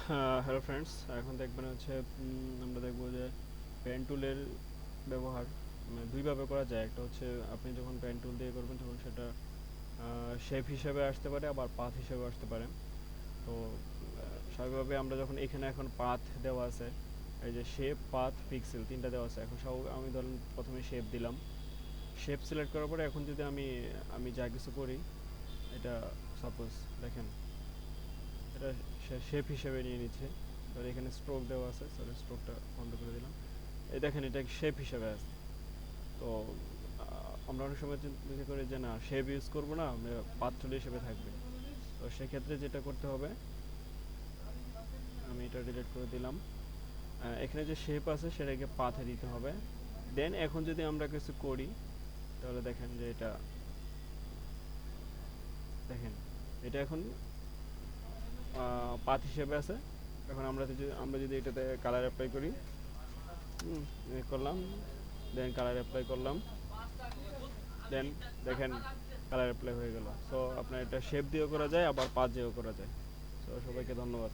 Hello friends, এখন দেখবেন হচ্ছে আমরা দেখব যে পেন টুলের ব্যবহার দুইভাবে করা যায়। একটা হচ্ছে আপনি যখন পেন টুল দিয়ে করবেন তখন সেটা শেপ হিসেবে আসতে পারে, আবার পাথ হিসেবে আসতে পারে। তো স্বাভাবিকভাবে আমরা যখন এখানে এখন পাথ দেওয়া আছে, এই যে শেপ পাথ পিক্সেল তিনটা দেওয়া আছে। এখন সব আমি ধরুন প্রথমে শেপ দিলাম, শেপ সিলেক্ট করার পরে এখন যদি আমি আমি যা কিছু করি, এটা সাপোজ দেখেন এটা শেপ হিসেবে নিয়ে নিচ্ছে। এবার এখানে স্ট্রোক দেওয়া আছে, সরি স্ট্রোকটা বন্ধ করে দিলাম। এই দেখেন এটা শেপ হিসেবে আছে। তো আমরা অনেক সময় চিন্তা করি যে না শেপ ইউজ করবো না, পাথ টুল হিসেবে থাকবে। তো সেক্ষেত্রে যেটা করতে হবে, আমি এটা ডিলিট করে দিলাম। এখানে যে শেপ আছে সেটাকে পাথে দিতে হবে। দেন এখন যদি আমরা কিছু করি তাহলে দেখেন যে এটা দেখেন এটা এখন পাথ হিসেবে আছে। এখন আমরা যদি এটাতে কালার অ্যাপ্লাই করি, করলাম, দেন কালার অ্যাপ্লাই করলাম, দেন দেখেন কালার অ্যাপ্লাই হয়ে গেল। সো আপনার এটা শেপ দিয়েও করা যায়, আবার পাথ দিয়েও করা যায়। সো সবাইকে ধন্যবাদ।